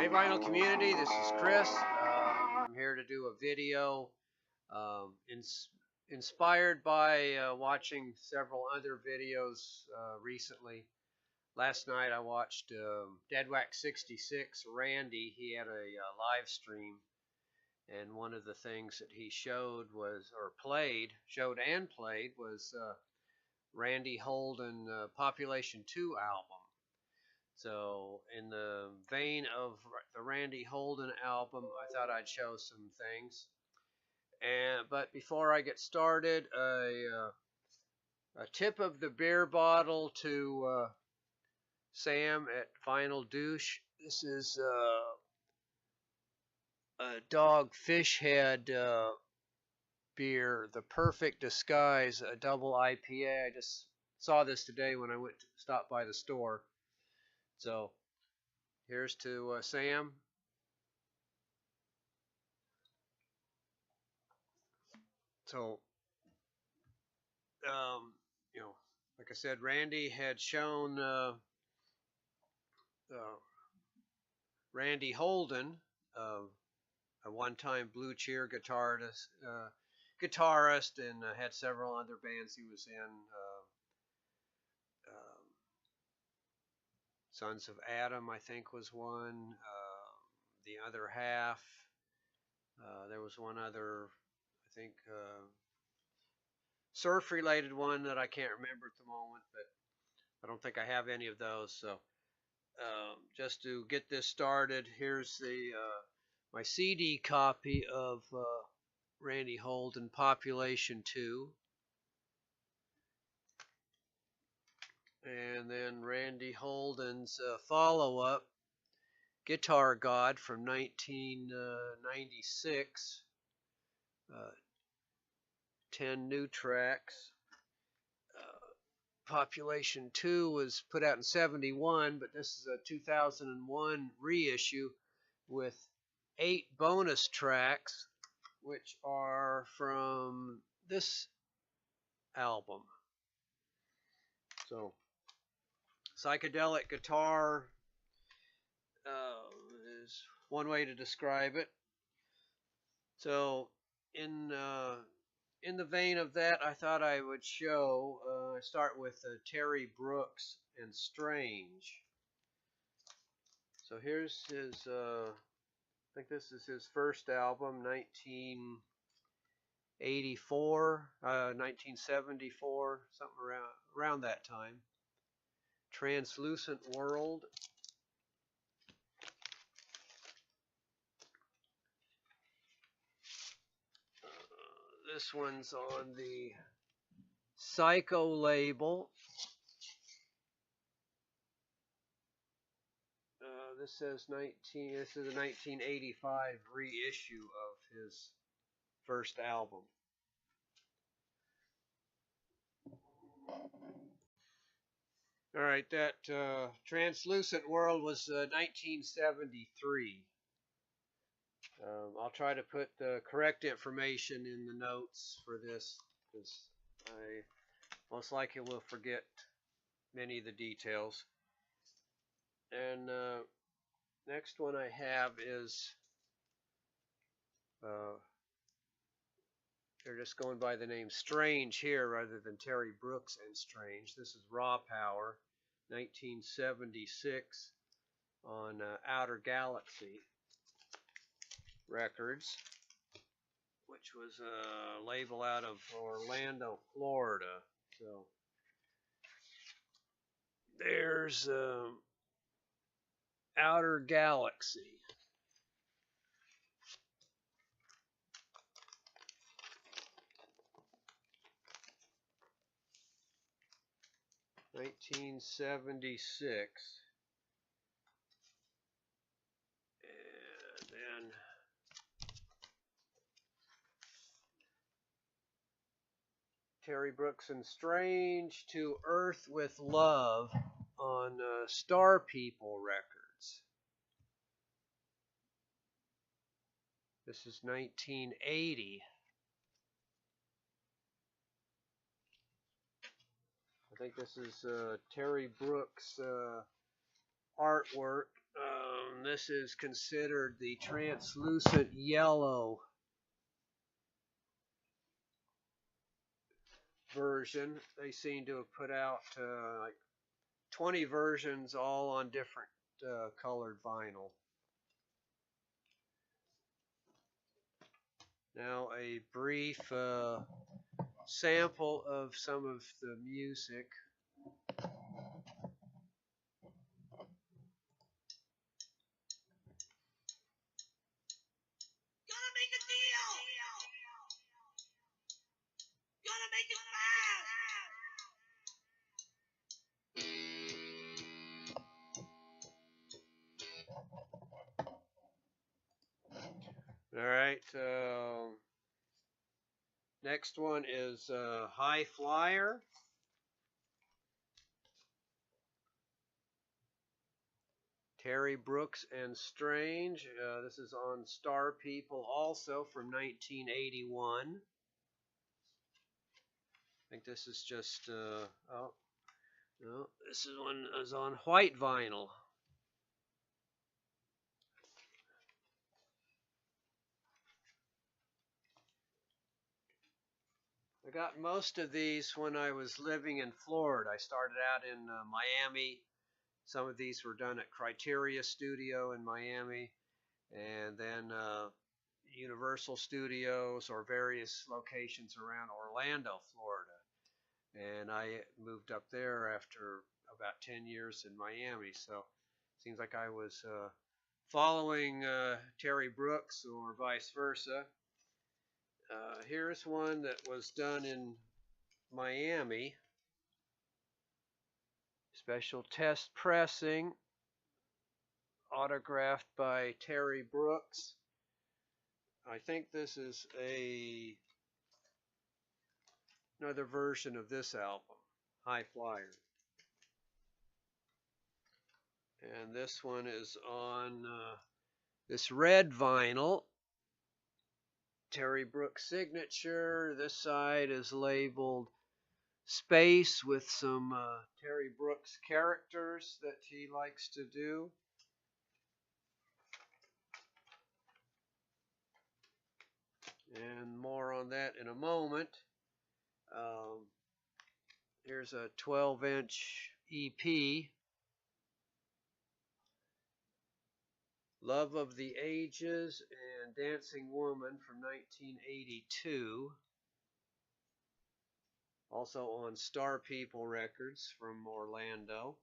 Hey vinyl community, this is Chris. I'm here to do a video inspired by watching several other videos recently. Last night I watched Deadwax66 Randy. He had a live stream, and one of the things that he showed was, or played, was Randy Holden Population 2 album. So in the vein of the Randy Holden album, I thought I'd show some things. But before I get started, a tip of the beer bottle to Sam at Vinyl Douche. This is a Dog Fish Head beer, the Perfect Disguise, a double IPA. I just saw this today when I went to stop by the store. So here's to Sam. So, like I said, Randy had shown Randy Holden, a one-time Blue Cheer guitarist, and had several other bands he was in. Sons of Adam, I think, was one. The Other Half. There was one other, I think, surf-related one that I can't remember at the moment, but I don't think I have any of those. So just to get this started, here's the my CD copy of Randy Holden Population 2. And then Randy Holden's follow-up, Guitar God, from 1996. 10 new tracks. Population 2 was put out in 71, but this is a 2001 reissue with 8 bonus tracks, which are from this album. So, psychedelic guitar is one way to describe it. So, in the vein of that, I thought I would show, start with Terry Brooks and Strange. So here's his, I think this is his first album, 1984, 1974, something around that time. Translucent World. This one's on the Psycho label. This says this is a 1985 reissue of his first album. All right, that Translucent World was 1973. I'll try to put the correct information in the notes for this, because I most likely will forget many of the details. And next one I have is, they're just going by the name Strange here rather than Terry Brooks and Strange. This is Raw Power, 1976, on Outer Galaxy Records, which was a label out of Orlando, Florida. So there's Outer Galaxy. (1976), and then Terry Brooks and Strange, To Earth with Love, on Star People Records. This is 1980. I think this is Terry Brooks artwork. This is considered the translucent yellow version. They seem to have put out like 20 versions, all on different colored vinyl. Now a brief sample of some of the music. Gonna make a deal. Gonna make it fast. All right. Next one is High Flyer. Terry Brooks and Strange. This is on Star People, also from 1981. I think this is just oh no, this is one is on white vinyl. I got most of these when I was living in Florida. I started out in Miami. Some of these were done at Criteria Studio in Miami, and then Universal Studios or various locations around Orlando, Florida. And I moved up there after about 10 years in Miami. So it seems like I was following Terry Brooks or vice versa. Here's one that was done in Miami. Special test pressing, autographed by Terry Brooks. I think this is another version of this album, High Flyer. And this one is on this red vinyl, Terry Brooks signature. This side is labeled Space with some Terry Brooks characters that he likes to do. And more on that in a moment. Here's a 12-inch EP. Love of the Ages and Dancing Woman from 1982. Also on Star People Records from Orlando.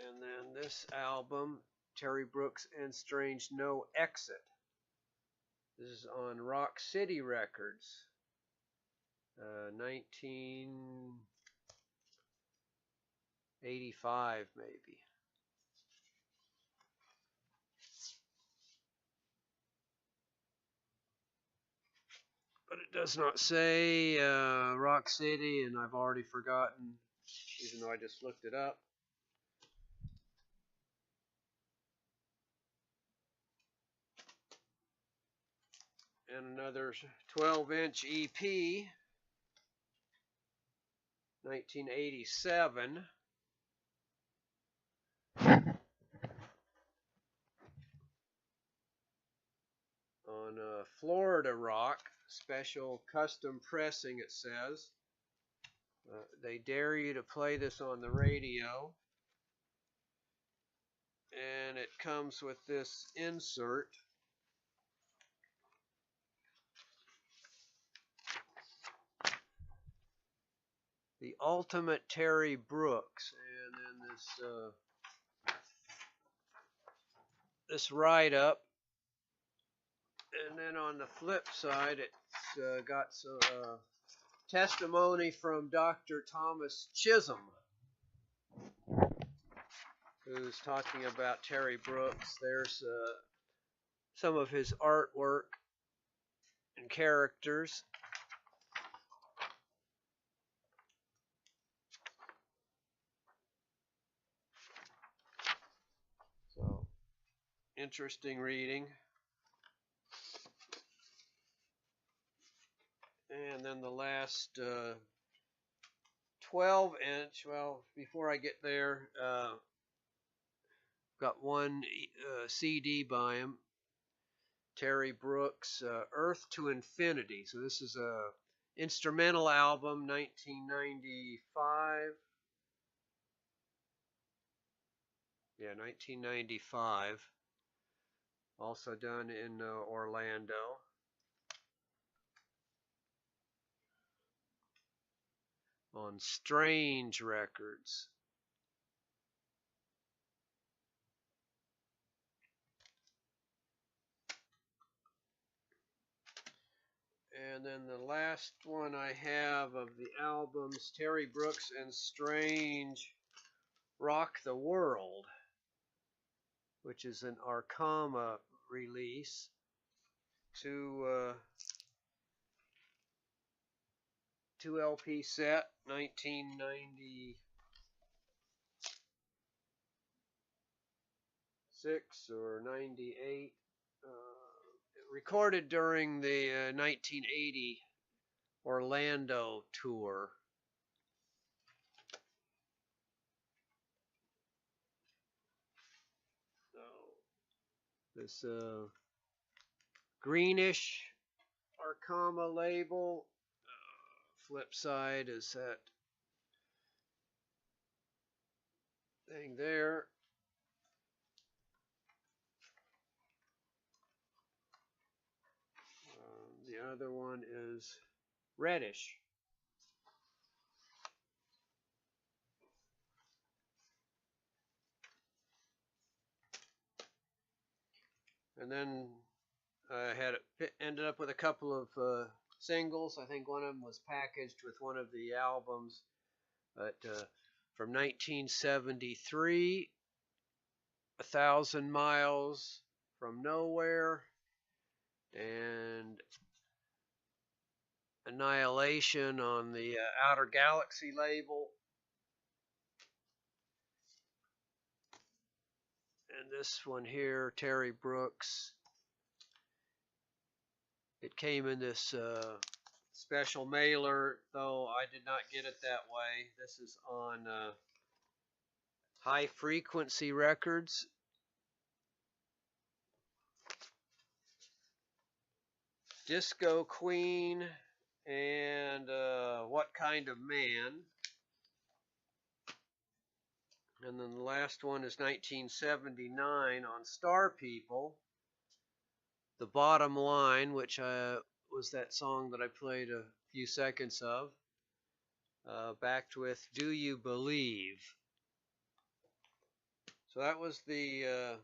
And then this album, Terry Brooks and Strange No Exit. This is on Rock City Records, 1985 maybe. But it does not say Rock City, and I've already forgotten, even though I just looked it up. And another 12-inch EP, 1987. On Florida Rock, special custom pressing, it says. They dare you to play this on the radio. And it comes with this insert. The Ultimate Terry Brooks. And then this write-up. And then on the flip side, it's got some testimony from Dr. Thomas Chisholm, who's talking about Terry Brooks. There's some of his artwork and characters. So, interesting reading. And then the last 12-inch. Well, before I get there, got one CD by him, Terry Brooks, Earth to Infinity. So this is a instrumental album, 1995. Yeah, 1995. Also done in Orlando. On Strange Records. And then the last one I have of the albums, Terry Brooks and Strange Rock the World, which is an Arcama release. Two LP set, 1996 or 98. Recorded during the 1980 Orlando tour. So this greenish Arcama label. Flip side is that thing there. The other one is reddish. And then I ended up with a couple of singles. I think one of them was packaged with one of the albums. But from 1973, 1,000 Miles from Nowhere, and Annihilation on the Outer Galaxy label. And this one here, Terry Brooks. It came in this special mailer, though I did not get it that way. This is on High Frequency Records. Disco Queen and What Kind of Man. And then the last one is 1979 on Star People. The Bottom Line, which was that song that I played a few seconds of. Backed with Do You Believe? So that was the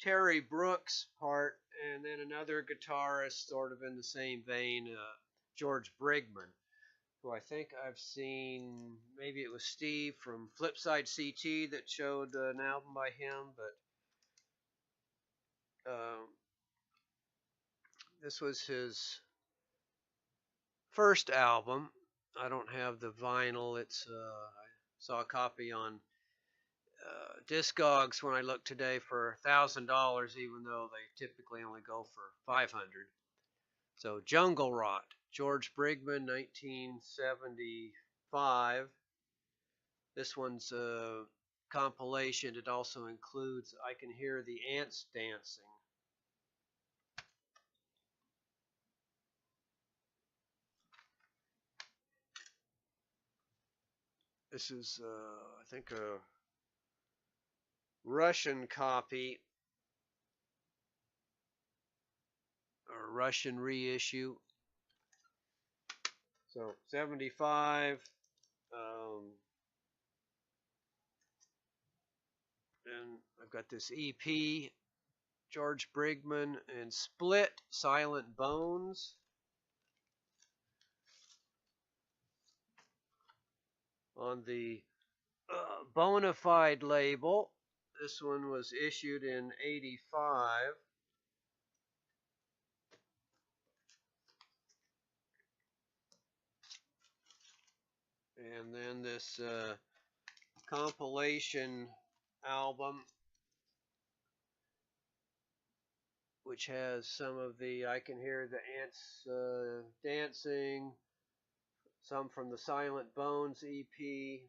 Terry Brooks part, and then another guitarist sort of in the same vein, George Brigman, who I think I've seen, maybe it was Steve from Flipside CT that showed an album by him, but this was his first album. I don't have the vinyl. It's I saw a copy on Discogs when I looked today for $1,000, even though they typically only go for $500. So Jungle Rot, George Brigman, 1975. This one's a compilation. It also includes I Can Hear the Ants Dancing. This is, I think, a Russian copy or Russian reissue. So 75. And I've got this EP, George Brigman and Split, Silent Bones. On the Bonafide label, this one was issued in 85. And then this compilation album, which has some of the I Can Hear the Ants Dancing, some from the Silent Bones EP.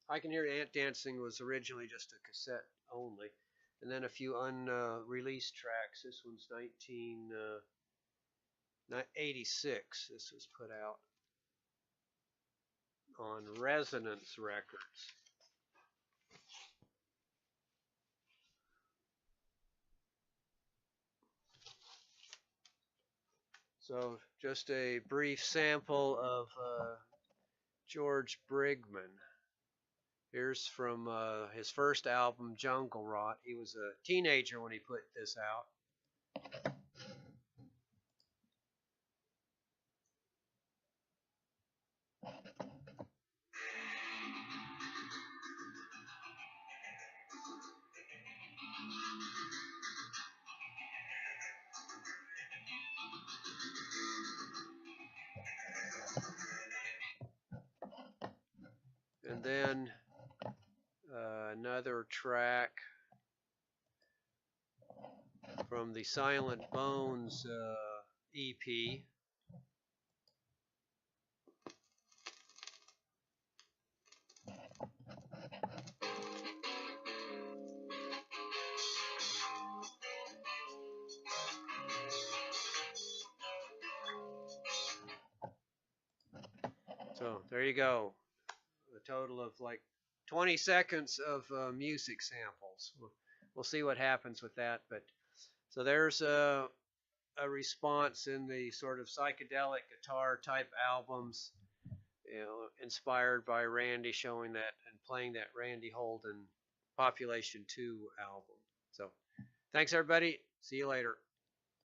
I Can Hear Ant Dancing was originally just a cassette only. And then a few unreleased tracks. This one's 1986. This was put out on Resonance Records. So just a brief sample of George Brigman. Here's from his first album, Jungle Rot. He was a teenager when he put this out. And then another track from the Silent Bones EP. So there you go. A total of like 20 seconds of music samples. We'll see what happens with that. But so there's a response in the sort of psychedelic guitar type albums, inspired by Randy, showing that and playing that Randy Holden Population 2 album. So thanks everybody. See you later.